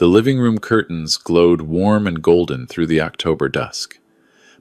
The living room curtains glowed warm and golden through the October dusk.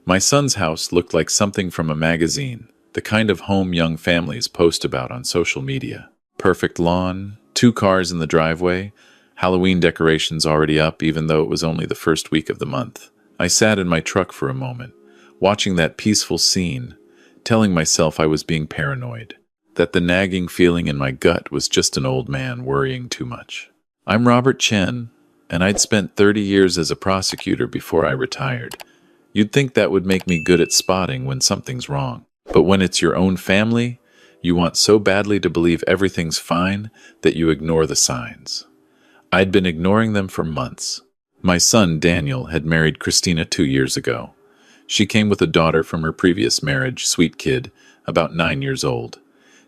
My son's house looked like something from a magazine, the kind of home young families post about on social media. Perfect lawn, 2 cars in the driveway, Halloween decorations already up even though it was only the first week of the month. I sat in my truck for a moment, watching that peaceful scene, telling myself I was being paranoid, that the nagging feeling in my gut was just an old man worrying too much. I'm Robert Chen, and I'd spent 30 years as a prosecutor before I retired. You'd think that would make me good at spotting when something's wrong. But when it's your own family, you want so badly to believe everything's fine that you ignore the signs. I'd been ignoring them for months. My son, Daniel, had married Christina 2 years ago. She came with a daughter from her previous marriage, sweet kid, about 9 years old.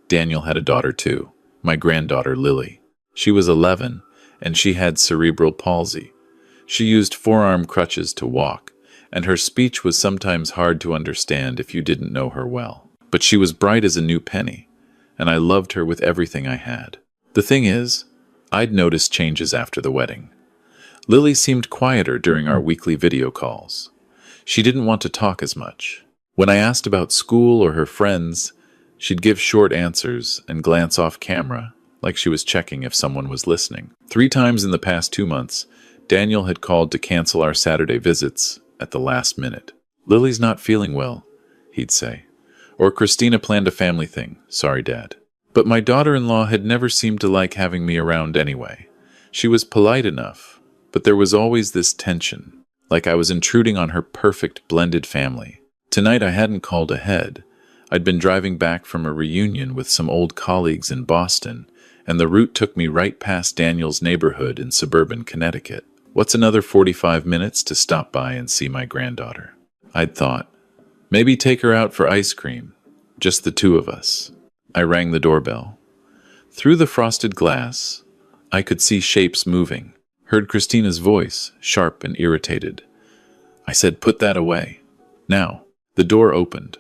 Daniel had a daughter too, my granddaughter Lily. She was 11, and she had cerebral palsy. She used forearm crutches to walk, and her speech was sometimes hard to understand if you didn't know her well. But she was bright as a new penny, and I loved her with everything I had. The thing is, I'd noticed changes after the wedding. Lily seemed quieter during our weekly video calls. She didn't want to talk as much. When I asked about school or her friends, she'd give short answers and glance off camera, like she was checking if someone was listening. 3 times in the past 2 months, Daniel had called to cancel our Saturday visits at the last minute. "Lily's not feeling well," he'd say. Or "Christina planned a family thing. Sorry, Dad." But my daughter-in-law had never seemed to like having me around anyway. She was polite enough, but there was always this tension, like I was intruding on her perfect blended family. Tonight I hadn't called ahead. I'd been driving back from a reunion with some old colleagues in Boston, and the route took me right past Daniel's neighborhood in suburban Connecticut. What's another 45 minutes to stop by and see my granddaughter? I'd thought. Maybe take her out for ice cream. Just the 2 of us. I rang the doorbell. Through the frosted glass, I could see shapes moving. Heard Christina's voice, sharp and irritated. I said, "Put that away." Now, the door opened.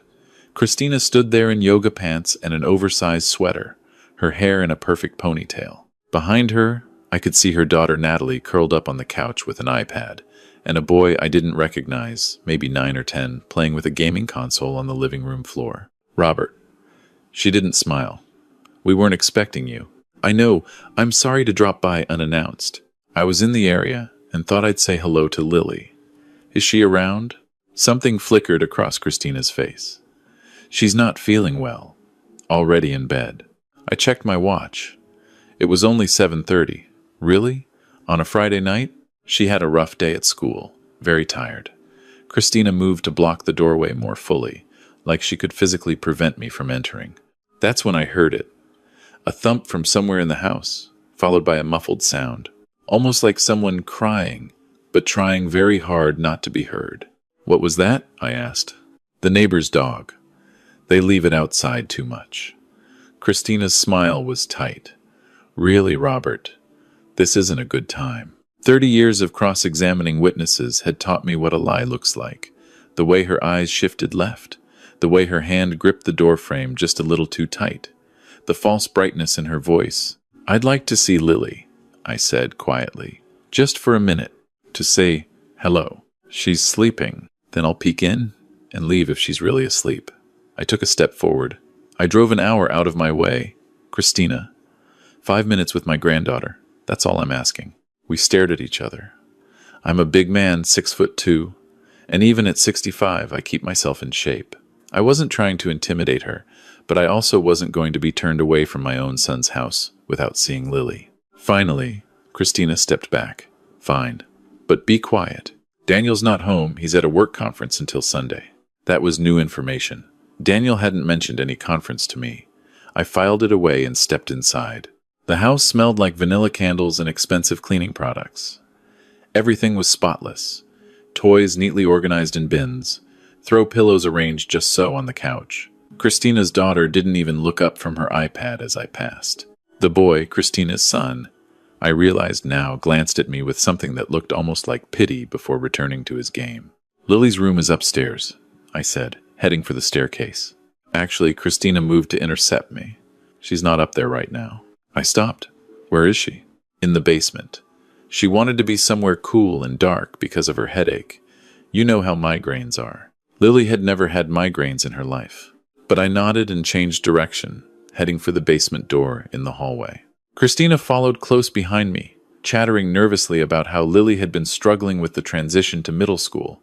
Christina stood there in yoga pants and an oversized sweater, her hair in a perfect ponytail. Behind her, I could see her daughter Natalie curled up on the couch with an iPad, and a boy I didn't recognize, maybe 9 or 10, playing with a gaming console on the living room floor. "Robert." She didn't smile. "We weren't expecting you." "I know. I'm sorry to drop by unannounced. I was in the area and thought I'd say hello to Lily. Is she around?" Something flickered across Christina's face. "She's not feeling well. Already in bed." I checked my watch. It was only 7:30. Really? On a Friday night? She had a rough day at school. Very tired. Christina moved to block the doorway more fully, like she could physically prevent me from entering. That's when I heard it. A thump from somewhere in the house, followed by a muffled sound. Almost like someone crying, but trying very hard not to be heard. "What was that?" I asked. "The neighbor's dog. They leave it outside too much." Christina's smile was tight. "Really, Robert, this isn't a good time." 30 years of cross-examining witnesses had taught me what a lie looks like. The way her eyes shifted left. The way her hand gripped the doorframe just a little too tight. The false brightness in her voice. "I'd like to see Lily," I said quietly. "Just for a minute. To say hello." "She's sleeping. Then I'll peek in and leave if she's really asleep." I took a step forward. I drove an hour out of my way. "Christina, 5 minutes with my granddaughter. That's all I'm asking." We stared at each other. I'm a big man, 6'2", and even at 65, I keep myself in shape. I wasn't trying to intimidate her, but I also wasn't going to be turned away from my own son's house without seeing Lily. Finally, Christina stepped back. "Fine, but be quiet. Daniel's not home. He's at a work conference until Sunday." That was new information. Daniel hadn't mentioned any conference to me. I filed it away and stepped inside. The house smelled like vanilla candles and expensive cleaning products. Everything was spotless. Toys neatly organized in bins. Throw pillows arranged just so on the couch. Christina's daughter didn't even look up from her iPad as I passed. The boy, Christina's son, I realized now, glanced at me with something that looked almost like pity before returning to his game. "Lily's room is upstairs," I said, heading for the staircase. Actually, Christina moved to intercept me. "She's not up there right now." I stopped. "Where is she?" "In the basement. She wanted to be somewhere cool and dark because of her headache. You know how migraines are. Lily had never had migraines in her life. But I nodded and changed direction, heading for the basement door in the hallway. Christina followed close behind me, chattering nervously about how Lily had been struggling with the transition to middle school,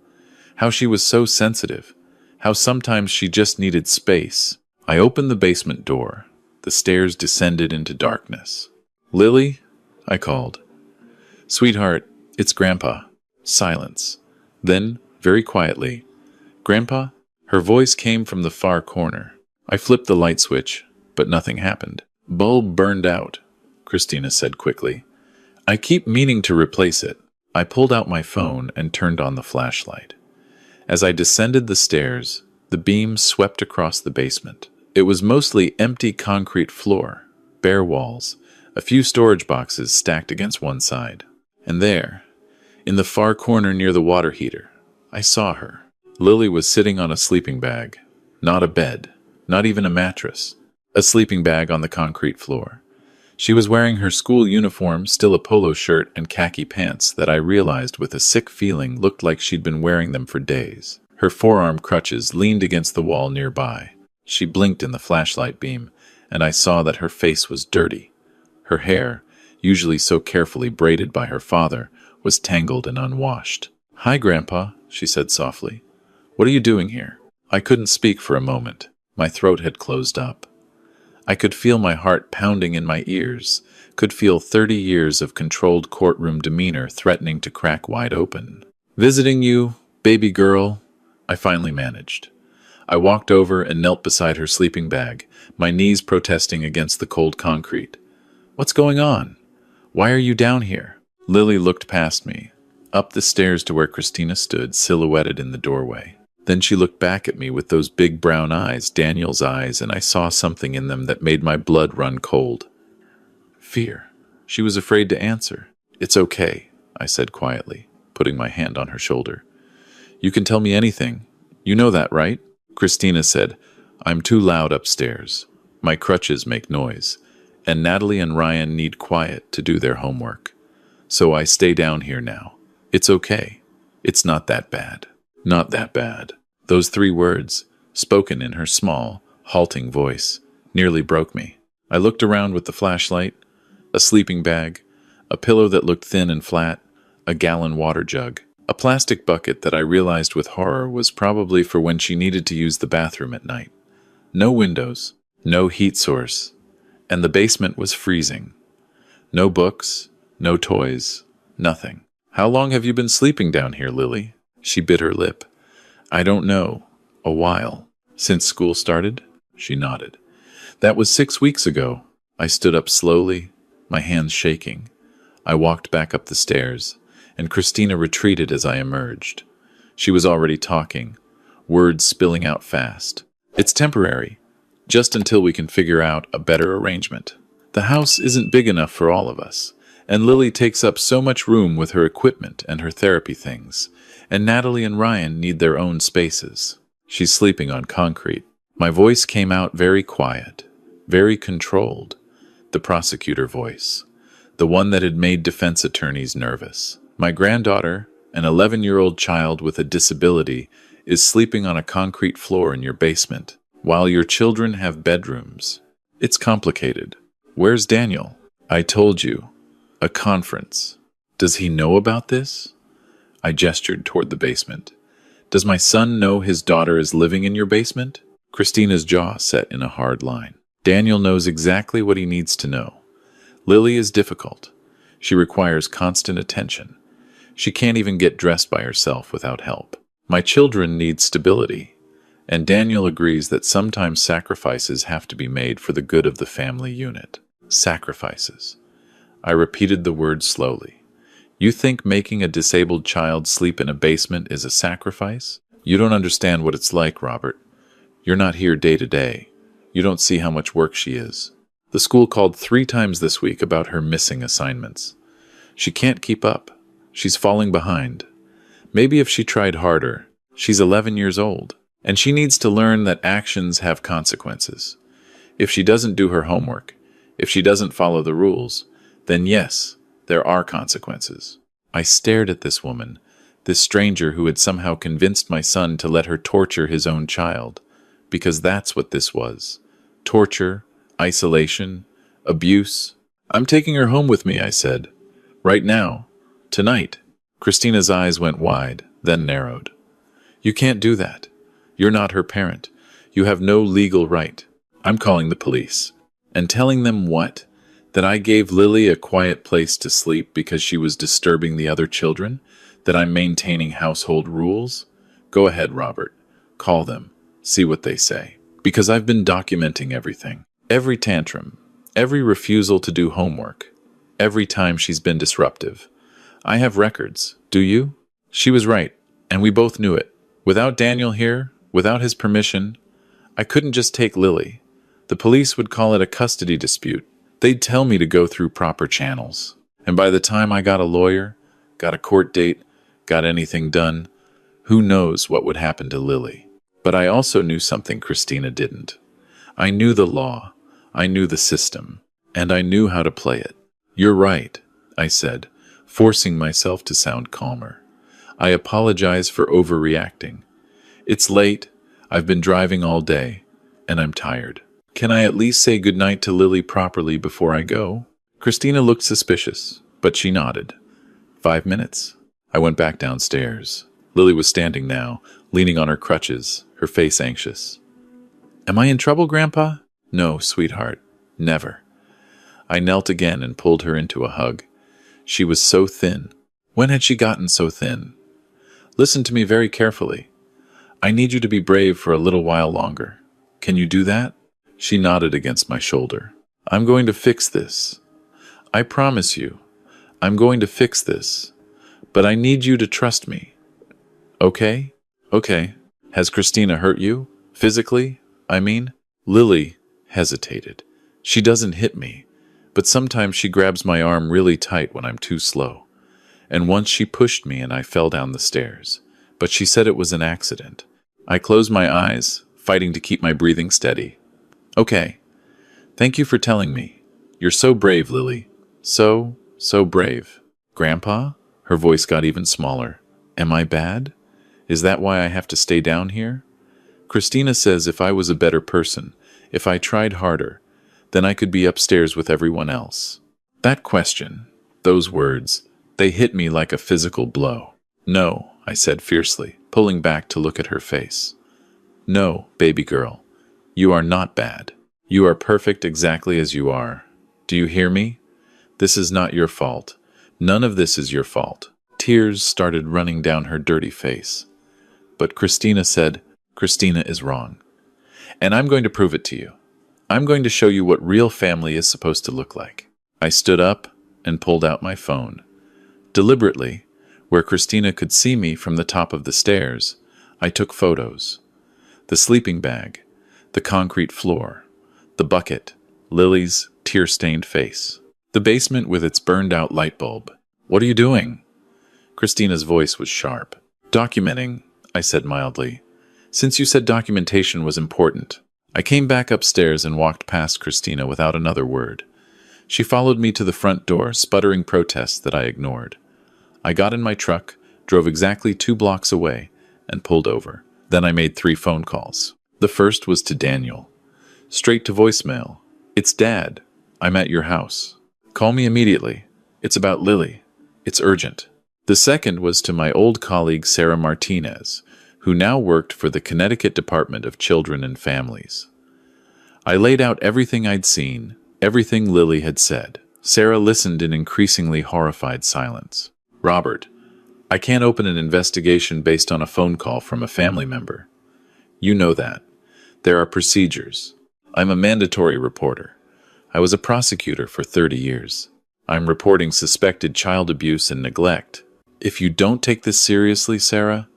how she was so sensitive, how sometimes she just needed space. I opened the basement door. The stairs descended into darkness. "Lily?" I called. "Sweetheart, it's Grandpa." Silence. Then, very quietly, "Grandpa?" Her voice came from the far corner. I flipped the light switch, but nothing happened. "Bulb burned out," Christina said quickly. "I keep meaning to replace it." I pulled out my phone and turned on the flashlight. As I descended the stairs, the beam swept across the basement. It was mostly empty concrete floor, bare walls, a few storage boxes stacked against one side. And there, in the far corner near the water heater, I saw her. Lily was sitting on a sleeping bag, not a bed, not even a mattress, a sleeping bag on the concrete floor. She was wearing her school uniform, still a polo shirt and khaki pants that I realized with a sick feeling looked like she'd been wearing them for days. Her forearm crutches leaned against the wall nearby. She blinked in the flashlight beam, and I saw that her face was dirty. Her hair, usually so carefully braided by her father, was tangled and unwashed. "Hi, Grandpa," she said softly. "What are you doing here?" I couldn't speak for a moment. My throat had closed up. I could feel my heart pounding in my ears, could feel 30 years of controlled courtroom demeanor threatening to crack wide open. "Visiting you, baby girl," I finally managed. I walked over and knelt beside her sleeping bag, my knees protesting against the cold concrete. "What's going on? Why are you down here?" Lily looked past me, up the stairs to where Christina stood, silhouetted in the doorway. Then she looked back at me with those big brown eyes, Daniel's eyes, and I saw something in them that made my blood run cold. Fear. She was afraid to answer. "It's okay," I said quietly, putting my hand on her shoulder. "You can tell me anything. You know that, right?" Christina said, "I'm too loud upstairs. My crutches make noise, and Natalie and Ryan need quiet to do their homework. So I stay down here now. It's okay. It's not that bad." Not that bad. Those 3 words, spoken in her small, halting voice, nearly broke me. I looked around with the flashlight, a sleeping bag, a pillow that looked thin and flat, a gallon water jug, a plastic bucket that I realized with horror was probably for when she needed to use the bathroom at night. No windows, no heat source, and the basement was freezing. No books, no toys, nothing. "How long have you been sleeping down here, Lily?" She bit her lip. "I don't know. A while." "Since school started?" She nodded. "That was 6 weeks ago." I stood up slowly, my hands shaking. I walked back up the stairs, and Christina retreated as I emerged. She was already talking, words spilling out fast. "It's temporary, just until we can figure out a better arrangement. The house isn't big enough for all of us, and Lily takes up so much room with her equipment and her therapy things. And Natalie and Ryan need their own spaces. She's sleeping on concrete." My voice came out very quiet, very controlled. The prosecutor voice, the one that had made defense attorneys nervous. "My granddaughter, an 11-year-old child with a disability, is sleeping on a concrete floor in your basement, while your children have bedrooms. It's complicated. Where's Daniel?" "I told you. A conference. Does he know about this?" I gestured toward the basement. "Does my son know his daughter is living in your basement?" Christina's jaw set in a hard line. "Daniel knows exactly what he needs to know. Lily is difficult. She requires constant attention. She can't even get dressed by herself without help. My children need stability. And Daniel agrees that sometimes sacrifices have to be made for the good of the family unit." Sacrifices. I repeated the word slowly. "You think making a disabled child sleep in a basement is a sacrifice? You don't understand what it's like, Robert. You're not here day to day. You don't see how much work she is. The school called 3 times this week about her missing assignments. She can't keep up. She's falling behind. Maybe if she tried harder. She's 11 years old, and she needs to learn that actions have consequences. If she doesn't do her homework, if she doesn't follow the rules, then yes, There are consequences. I stared at this woman, this stranger who had somehow convinced my son to let her torture his own child, because that's what this was. Torture, isolation, abuse. I'm taking her home with me, I said. Right now. Tonight. Christina's eyes went wide, then narrowed. You can't do that. You're not her parent. You have no legal right. I'm calling the police. And telling them what? That I gave Lily a quiet place to sleep because she was disturbing the other children? That I'm maintaining household rules? Go ahead, Robert. Call them. See what they say. Because I've been documenting everything. Every tantrum. Every refusal to do homework. Every time she's been disruptive. I have records. Do you? She was right, and we both knew it. Without Daniel here, without his permission, I couldn't just take Lily. The police would call it a custody dispute. They'd tell me to go through proper channels. And by the time I got a lawyer, got a court date, got anything done, who knows what would happen to Lily. But I also knew something Christina didn't. I knew the law, I knew the system, and I knew how to play it. You're right, I said, forcing myself to sound calmer. I apologize for overreacting. It's late, I've been driving all day, and I'm tired. Can I at least say goodnight to Lily properly before I go? Christina looked suspicious, but she nodded. 5 minutes. I went back downstairs. Lily was standing now, leaning on her crutches, her face anxious. Am I in trouble, Grandpa? No, sweetheart. Never. I knelt again and pulled her into a hug. She was so thin. When had she gotten so thin? Listen to me very carefully. I need you to be brave for a little while longer. Can you do that? She nodded against my shoulder. I'm going to fix this. I promise you. I'm going to fix this. But I need you to trust me. Okay? Okay. Has Christina hurt you? Physically, I mean? Lily hesitated. She doesn't hit me, but sometimes she grabs my arm really tight when I'm too slow. And once she pushed me and I fell down the stairs. But she said it was an accident. I closed my eyes, fighting to keep my breathing steady. Okay. Thank you for telling me. You're so brave, Lily. So brave. Grandpa? Her voice got even smaller. Am I bad? Is that why I have to stay down here? Christina says if I was a better person, if I tried harder, then I could be upstairs with everyone else. That question, those words, they hit me like a physical blow. No, I said fiercely, pulling back to look at her face. No, baby girl. You are not bad. You are perfect exactly as you are. Do you hear me? This is not your fault. None of this is your fault. Tears started running down her dirty face. But Christina said, Christina is wrong. And I'm going to prove it to you. I'm going to show you what real family is supposed to look like. I stood up and pulled out my phone. Deliberately, where Christina could see me from the top of the stairs, I took photos. The sleeping bag, the concrete floor, the bucket, Lily's tear-stained face, the basement with its burned-out light bulb. What are you doing? Christina's voice was sharp. Documenting, I said mildly. Since you said documentation was important. I came back upstairs and walked past Christina without another word. She followed me to the front door, sputtering protests that I ignored. I got in my truck, drove exactly 2 blocks away, and pulled over. Then I made 3 phone calls. The first was to Daniel. Straight to voicemail. It's Dad. I'm at your house. Call me immediately. It's about Lily. It's urgent. The second was to my old colleague Sarah Martinez, who now worked for the Connecticut Department of Children and Families. I laid out everything I'd seen, everything Lily had said. Sarah listened in increasingly horrified silence. Robert, I can't open an investigation based on a phone call from a family member. You know that. There are procedures. I'm a mandatory reporter. I was a prosecutor for 30 years. I'm reporting suspected child abuse and neglect. If you don't take this seriously, Sarah,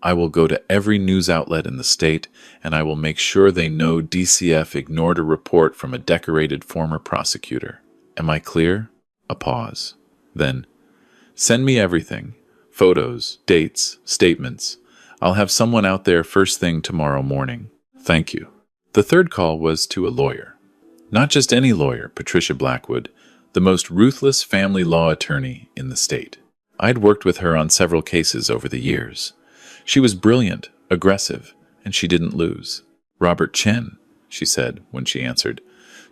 I will go to every news outlet in the state, and I will make sure they know DCF ignored a report from a decorated former prosecutor. Am I clear? A pause. Then, send me everything. Photos, dates, statements. I'll have someone out there first thing tomorrow morning. Thank you. The third call was to a lawyer. Not just any lawyer, Patricia Blackwood, the most ruthless family law attorney in the state. I'd worked with her on several cases over the years. She was brilliant, aggressive, and she didn't lose. "Robert Chen," she said when she answered.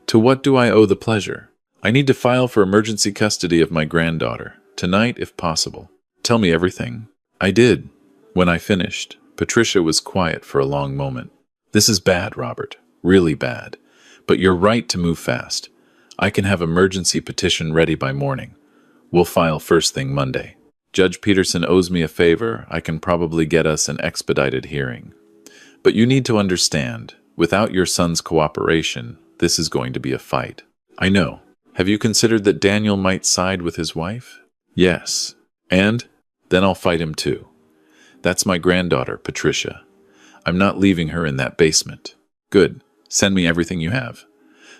"To what do I owe the pleasure? I need to file for emergency custody of my granddaughter. Tonight, if possible. Tell me everything." I did. When I finished, Patricia was quiet for a long moment. "This is bad, Robert. Really bad. But you're right to move fast. I can have emergency petition ready by morning. We'll file first thing Monday. Judge Peterson owes me a favor. I can probably get us an expedited hearing. But you need to understand, without your son's cooperation, this is going to be a fight." "I know. Have you considered that Daniel might side with his wife?" "Yes. And then I'll fight him too. That's my granddaughter, Patricia. I'm not leaving her in that basement." "Good. Send me everything you have.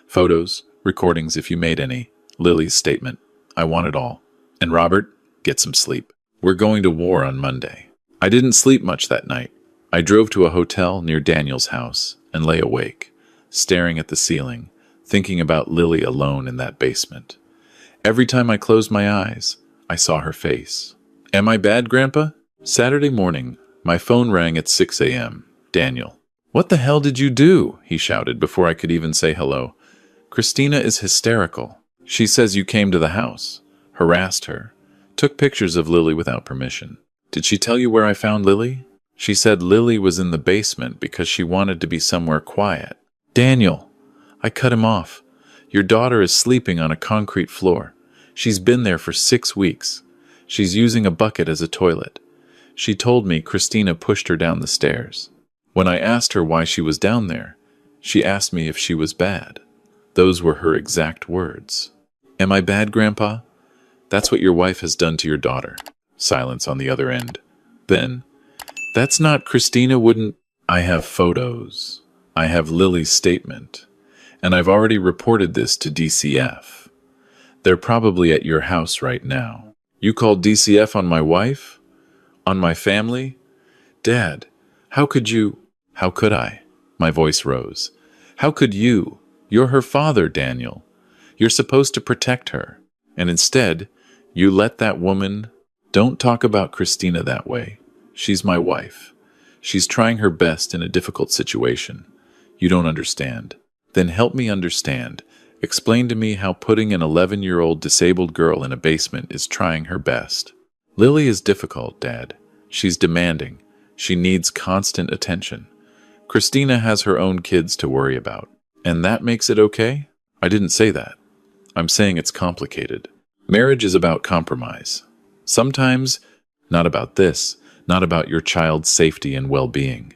Photos, recordings if you made any, Lily's statement. I want it all. And Robert, get some sleep. We're going to war on Monday." I didn't sleep much that night. I drove to a hotel near Daniel's house and lay awake, staring at the ceiling, thinking about Lily alone in that basement. Every time I closed my eyes, I saw her face. "Am I bad, Grandpa?" Saturday morning, my phone rang at 6 a.m. "Daniel." "What the hell did you do?" he shouted before I could even say hello. "Christina is hysterical. She says you came to the house, harassed her, took pictures of Lily without permission. Did she tell you where I found Lily?" "She said Lily was in the basement because she wanted to be somewhere quiet." "Daniel." I cut him off. "Your daughter is sleeping on a concrete floor. She's been there for 6 weeks. She's using a bucket as a toilet. She told me Christina pushed her down the stairs. When I asked her why she was down there, she asked me if she was bad. Those were her exact words." "Am I bad, Grandpa?" "That's what your wife has done to your daughter." Silence on the other end. Then, "That's not Christina wouldn't—" "I have photos. I have Lily's statement. And I've already reported this to DCF. They're probably at your house right now." "You called DCF on my wife? On my family? Dad, how could you—" "How could I?" My voice rose. "How could you? You're her father, Daniel. You're supposed to protect her. And instead, you let that woman—" "Don't talk about Christina that way. She's my wife. She's trying her best in a difficult situation. You don't understand. Then help me understand. Explain to me how putting an 11-year-old disabled girl in a basement is trying her best." "Lily is difficult, Dad. She's demanding. She needs constant attention. Christina has her own kids to worry about. And that makes it okay?" "I didn't say that. I'm saying it's complicated. Marriage is about compromise. Sometimes, not about this, not about your child's safety and well-being.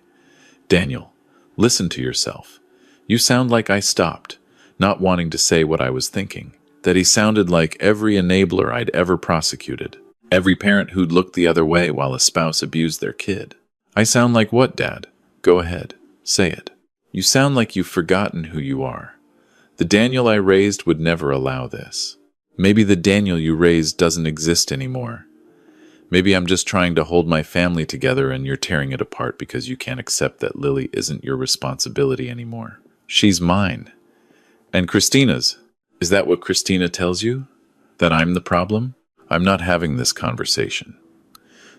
Daniel, listen to yourself. You sound like I stopped, not wanting to say what I was thinking, that he sounded like every enabler I'd ever prosecuted, every parent who'd looked the other way while a spouse abused their kid. I sound like what, Dad? Go ahead, say it. You sound like you've forgotten who you are. The Daniel I raised would never allow this. Maybe the Daniel you raised doesn't exist anymore. Maybe I'm just trying to hold my family together and you're tearing it apart because you can't accept that Lily isn't your responsibility anymore. She's mine. And Christina's. Is that what Christina tells you? That I'm the problem? I'm not having this conversation.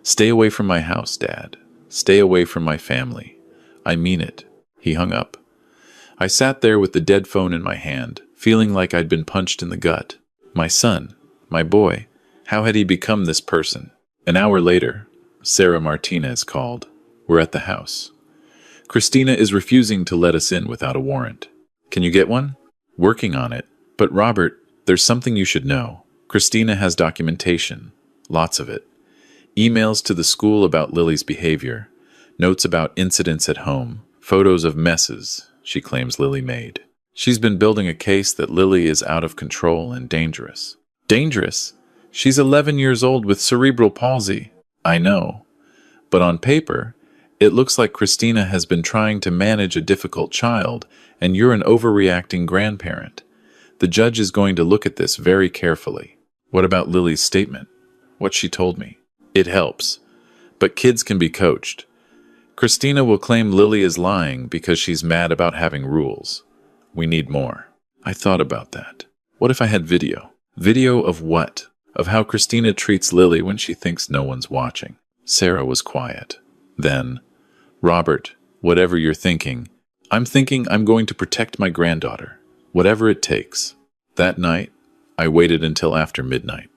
Stay away from my house, Dad. Stay away from my family. I mean it." He hung up. I sat there with the dead phone in my hand, feeling like I'd been punched in the gut. My son, my boy, how had he become this person? An hour later, Sarah Martinez called. We're at the house. "Christina is refusing to let us in without a warrant. Can you get one?" "Working on it. But Robert, there's something you should know. Christina has documentation. Lots of it. Emails to the school about Lily's behavior. Notes about incidents at home. Photos of messes she claims Lily made. She's been building a case that Lily is out of control and dangerous." "Dangerous? She's 11 years old with cerebral palsy." "I know. But on paper, it looks like Christina has been trying to manage a difficult child, and you're an overreacting grandparent. The judge is going to look at this very carefully." "What about Lily's statement?" "What she told me. It helps. But kids can be coached. Christina will claim Lily is lying because she's mad about having rules. We need more." I thought about that. What if I had video? Video of what? Of how Christina treats Lily when she thinks no one's watching. Sarah was quiet. Then, Robert, whatever you're thinking, I'm thinking I'm going to protect my granddaughter, whatever it takes. That night, I waited until after midnight.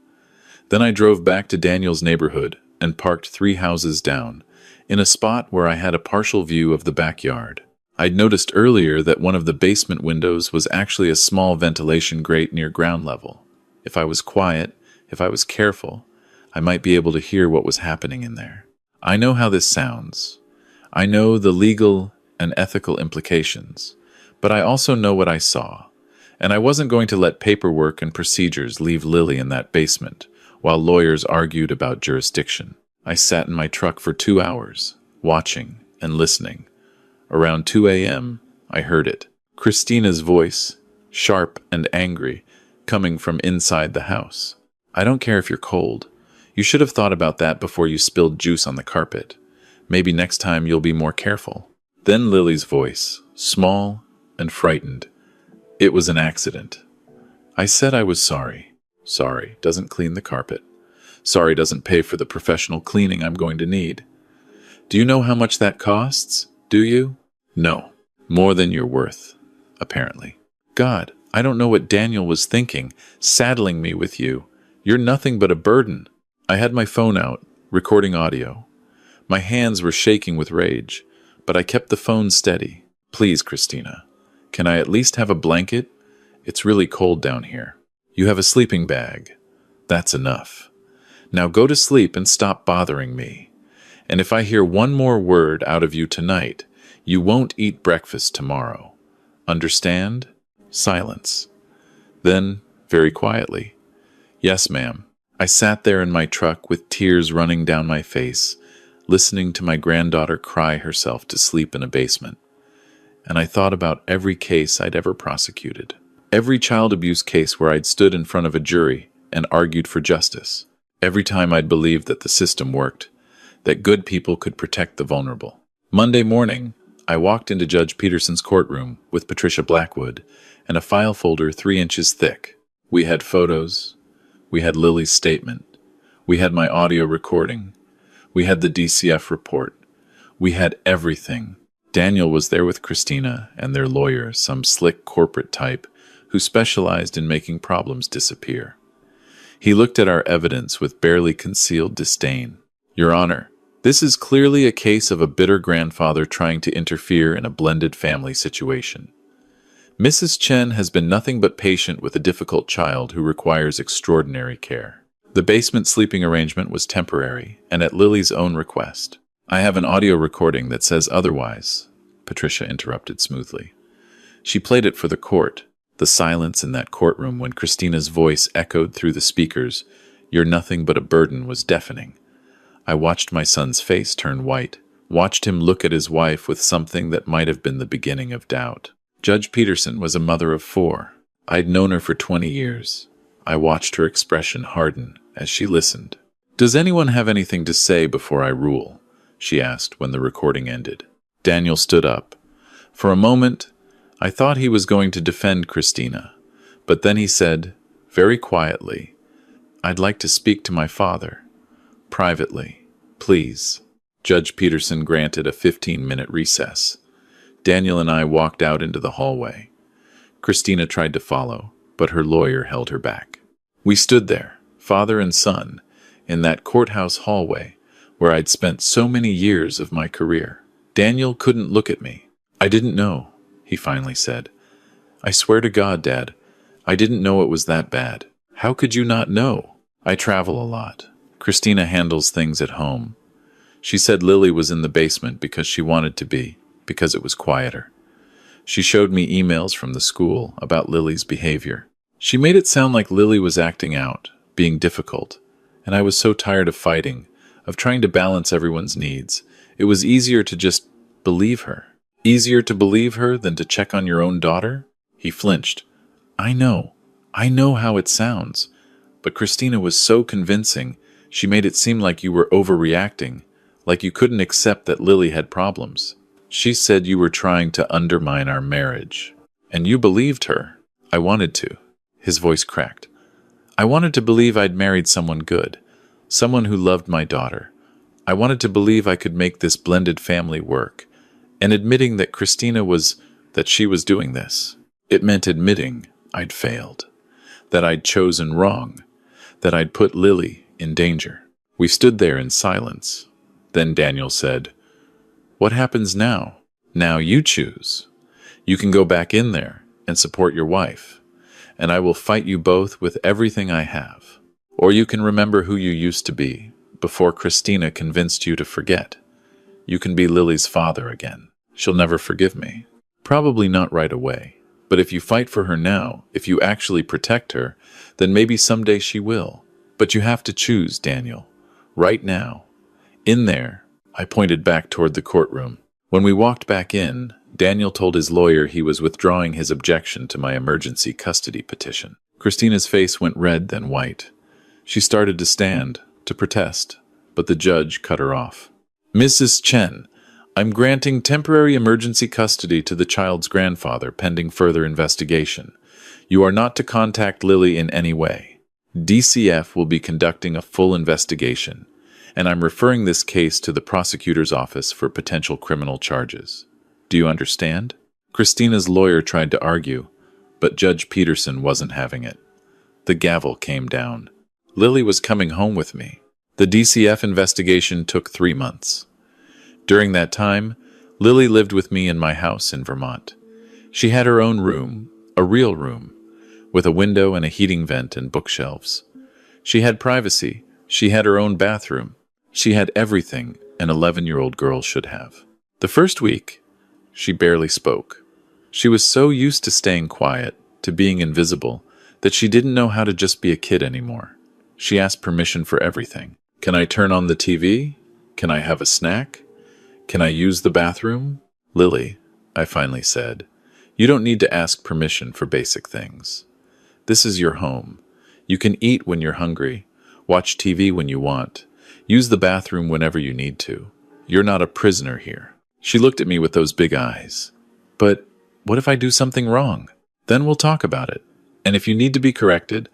Then I drove back to Daniel's neighborhood and parked 3 houses down, in a spot where I had a partial view of the backyard. I'd noticed earlier that one of the basement windows was actually a small ventilation grate near ground level. If I was quiet, if I was careful, I might be able to hear what was happening in there. I know how this sounds. I know the legal and ethical implications, but I also know what I saw, and I wasn't going to let paperwork and procedures leave Lily in that basement while lawyers argued about jurisdiction. I sat in my truck for 2 hours, watching and listening. Around 2 a.m., I heard it. Christina's voice, sharp and angry, coming from inside the house. I don't care if you're cold. You should have thought about that before you spilled juice on the carpet. Maybe next time you'll be more careful. Then Lily's voice, small and frightened. It was an accident. I said I was sorry. Sorry doesn't clean the carpet. Sorry doesn't pay for the professional cleaning I'm going to need. Do you know how much that costs? Do you? No. More than you're worth, apparently. God, I don't know what Daniel was thinking, saddling me with you. You're nothing but a burden. I had my phone out, recording audio. My hands were shaking with rage, but I kept the phone steady. Please, Christina, can I at least have a blanket? It's really cold down here. You have a sleeping bag. That's enough. Now go to sleep and stop bothering me. And if I hear one more word out of you tonight, you won't eat breakfast tomorrow. Understand? Silence. Then, very quietly, yes, ma'am. I sat there in my truck with tears running down my face, listening to my granddaughter cry herself to sleep in a basement. And I thought about every case I'd ever prosecuted. Every child abuse case where I'd stood in front of a jury and argued for justice. Every time I'd believed that the system worked, that good people could protect the vulnerable. Monday morning, I walked into Judge Peterson's courtroom with Patricia Blackwood and a file folder 3 inches thick. We had photos. We had Lily's statement. We had my audio recording. We had the DCF report. We had everything. Daniel was there with Christina and their lawyer, some slick corporate type who specialized in making problems disappear. He looked at our evidence with barely concealed disdain. Your Honor, this is clearly a case of a bitter grandfather trying to interfere in a blended family situation. Mrs. Chen has been nothing but patient with a difficult child who requires extraordinary care. The basement sleeping arrangement was temporary and at Lily's own request. I have an audio recording that says otherwise, Patricia interrupted smoothly. She played it for the court. The silence in that courtroom when Christina's voice echoed through the speakers, "You're nothing but a burden," was deafening. I watched my son's face turn white, watched him look at his wife with something that might have been the beginning of doubt. Judge Peterson was a mother of 4. I'd known her for 20 years. I watched her expression harden as she listened. "Does anyone have anything to say before I rule?" she asked when the recording ended. Daniel stood up. For a moment, I thought he was going to defend Christina, but then he said, very quietly, "I'd like to speak to my father. Privately, please." Judge Peterson granted a 15-minute recess. Daniel and I walked out into the hallway. Christina tried to follow, but her lawyer held her back. We stood there, father and son, in that courthouse hallway where I'd spent so many years of my career. Daniel couldn't look at me. "I didn't know," he finally said. "I swear to God, Dad, I didn't know it was that bad." "How could you not know?" "I travel a lot. Christina handles things at home. She said Lily was in the basement because she wanted to be, because it was quieter. She showed me emails from the school about Lily's behavior. She made it sound like Lily was acting out, being difficult, and I was so tired of fighting, of trying to balance everyone's needs. It was easier to just believe her. Easier to believe her than to check on your own daughter?" He flinched. I know how it sounds. But Christina was so convincing, she made it seem like you were overreacting, like you couldn't accept that Lily had problems. She said you were trying to undermine our marriage. And you believed her." "I wanted to." His voice cracked. I wanted to believe I'd married someone good, someone who loved my daughter. I wanted to believe I could make this blended family work. And admitting that she was doing this, it meant admitting I'd failed, that I'd chosen wrong, that I'd put Lily in danger. We stood there in silence. Then Daniel said, "What happens now? Now you choose. You can go back in there and support your wife, and I will fight you both with everything I have. Or you can remember who you used to be before Christina convinced you to forget. You can be Lily's father again. She'll never forgive me. Probably not right away. But if you fight for her now, if you actually protect her, then maybe someday she will. But you have to choose, Daniel. Right now. In there." I pointed back toward the courtroom. When we walked back in, Daniel told his lawyer he was withdrawing his objection to my emergency custody petition. Christina's face went red, then white. She started to stand, to protest, but the judge cut her off. "Mrs. Chen, I'm granting temporary emergency custody to the child's grandfather pending further investigation. You are not to contact Lily in any way. DCF will be conducting a full investigation, and I'm referring this case to the prosecutor's office for potential criminal charges. Do you understand?" Christina's lawyer tried to argue, but Judge Peterson wasn't having it. The gavel came down. Lily was coming home with me. The DCF investigation took 3 months. During that time, Lily lived with me in my house in Vermont. She had her own room, a real room, with a window and a heating vent and bookshelves. She had privacy. She had her own bathroom. She had everything an 11-year-old girl should have. The first week, she barely spoke. She was so used to staying quiet, to being invisible, that she didn't know how to just be a kid anymore. She asked permission for everything. "Can I turn on the TV? Can I have a snack? Can I use the bathroom?" "Lily," I finally said, "you don't need to ask permission for basic things. This is your home. You can eat when you're hungry, watch TV when you want, use the bathroom whenever you need to. You're not a prisoner here." She looked at me with those big eyes. "But what if I do something wrong? Then we'll talk about it. And if you need to be corrected,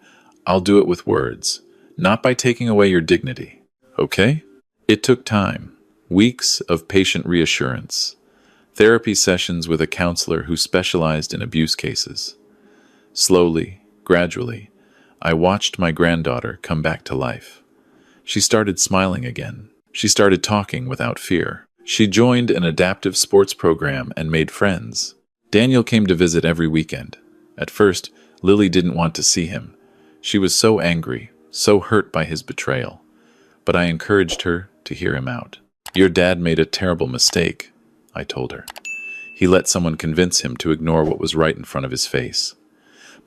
I'll do it with words, not by taking away your dignity. Okay?" It took time. Weeks of patient reassurance, therapy sessions with a counselor who specialized in abuse cases. Slowly, gradually, I watched my granddaughter come back to life. She started smiling again. She started talking without fear. She joined an adaptive sports program and made friends. Daniel came to visit every weekend. At first, Lily didn't want to see him. She was so angry, so hurt by his betrayal. But I encouraged her to hear him out. "Your dad made a terrible mistake," I told her. "He let someone convince him to ignore what was right in front of his face.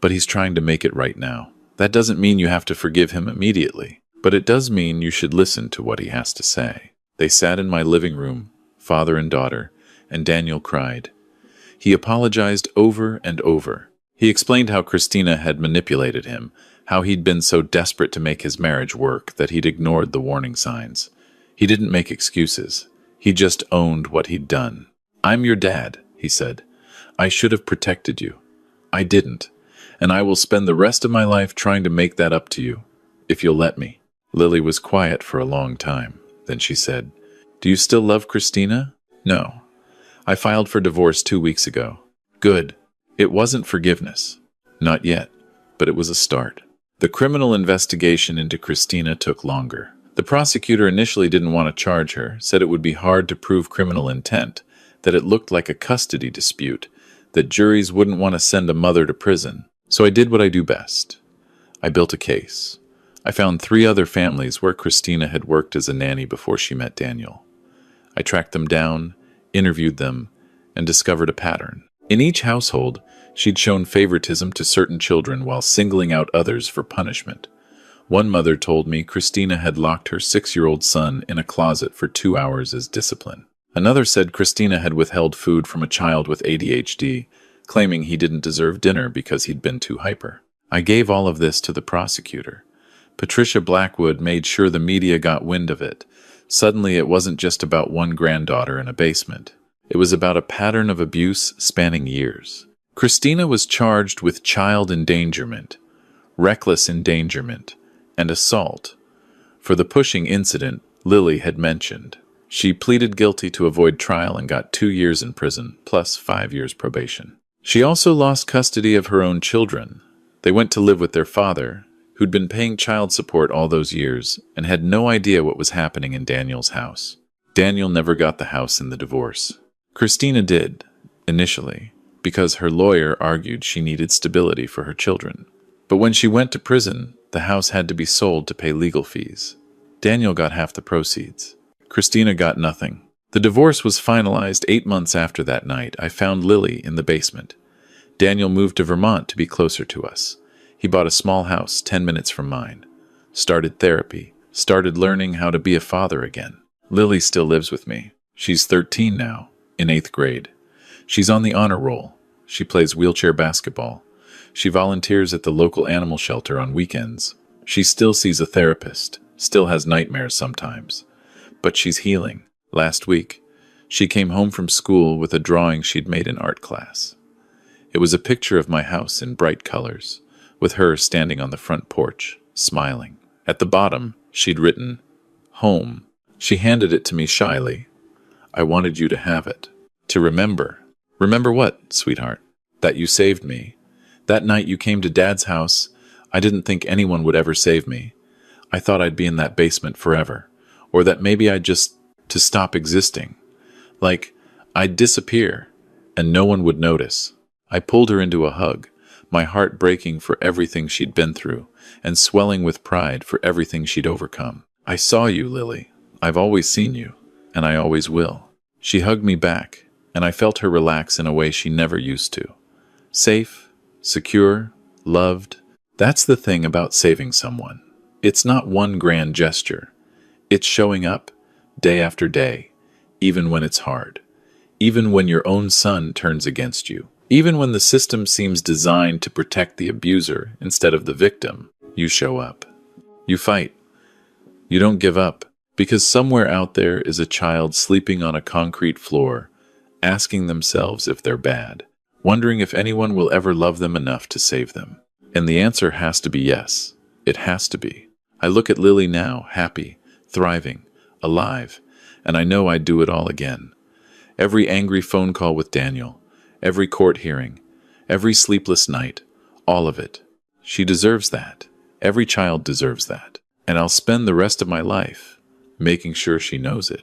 But he's trying to make it right now. That doesn't mean you have to forgive him immediately, but it does mean you should listen to what he has to say." They sat in my living room, father and daughter, and Daniel cried. He apologized over and over. He explained how Christina had manipulated him, how he'd been so desperate to make his marriage work that he'd ignored the warning signs. He didn't make excuses. He just owned what he'd done. "I'm your dad," he said. "I should have protected you. I didn't, and I will spend the rest of my life trying to make that up to you, if you'll let me." Lily was quiet for a long time. Then she said, "Do you still love Christina?" "No. I filed for divorce 2 weeks ago." "Good. It wasn't forgiveness." "Not yet, but it was a start." The criminal investigation into Christina took longer. The prosecutor initially didn't want to charge her, said it would be hard to prove criminal intent, that it looked like a custody dispute, that juries wouldn't want to send a mother to prison. So I did what I do best. I built a case. I found 3 other families where Christina had worked as a nanny before she met Daniel. I tracked them down, interviewed them, and discovered a pattern. In each household, she'd shown favoritism to certain children while singling out others for punishment. One mother told me Christina had locked her 6-year-old son in a closet for 2 hours as discipline. Another said Christina had withheld food from a child with ADHD, claiming he didn't deserve dinner because he'd been too hyper. I gave all of this to the prosecutor. Patricia Blackwood made sure the media got wind of it. Suddenly, it wasn't just about one granddaughter in a basement. It was about a pattern of abuse spanning years. Christina was charged with child endangerment, reckless endangerment, and assault. For the pushing incident Lily had mentioned, she pleaded guilty to avoid trial and got 2 years in prison, plus 5 years probation. She also lost custody of her own children. They went to live with their father, who'd been paying child support all those years and had no idea what was happening in Daniel's house. Daniel never got the house in the divorce. Christina did, initially, because her lawyer argued she needed stability for her children. But when she went to prison, the house had to be sold to pay legal fees. Daniel got half the proceeds. Christina got nothing. The divorce was finalized 8 months after that night. I found Lily in the basement. Daniel moved to Vermont to be closer to us. He bought a small house 10 minutes from mine. Started therapy. Started learning how to be a father again. Lily still lives with me. She's 13 now, in 8th grade. She's on the honor roll. She plays wheelchair basketball. She volunteers at the local animal shelter on weekends. She still sees a therapist, still has nightmares sometimes. But she's healing. Last week, she came home from school with a drawing she'd made in art class. It was a picture of my house in bright colors, with her standing on the front porch, smiling. At the bottom, she'd written, "Home." She handed it to me shyly. "I wanted you to have it. To remember." "Remember what, sweetheart?" "That you saved me. That night you came to Dad's house, I didn't think anyone would ever save me. I thought I'd be in that basement forever. Or that maybe I'd just to stop existing. Like, I'd disappear, and no one would notice." I pulled her into a hug, my heart breaking for everything she'd been through, and swelling with pride for everything she'd overcome. "I saw you, Lily. I've always seen you, and I always will." She hugged me back, and I felt her relax in a way she never used to. Safe, secure, loved. That's the thing about saving someone. It's not one grand gesture. It's showing up, day after day, even when it's hard. Even when your own son turns against you. Even when the system seems designed to protect the abuser instead of the victim, you show up. You fight. You don't give up. Because somewhere out there is a child sleeping on a concrete floor, asking themselves if they're bad, wondering if anyone will ever love them enough to save them. And the answer has to be yes. It has to be. I look at Lily now, happy, thriving, alive, and I know I'd do it all again. Every angry phone call with Daniel, every court hearing, every sleepless night, all of it. She deserves that. Every child deserves that. And I'll spend the rest of my life making sure she knows it.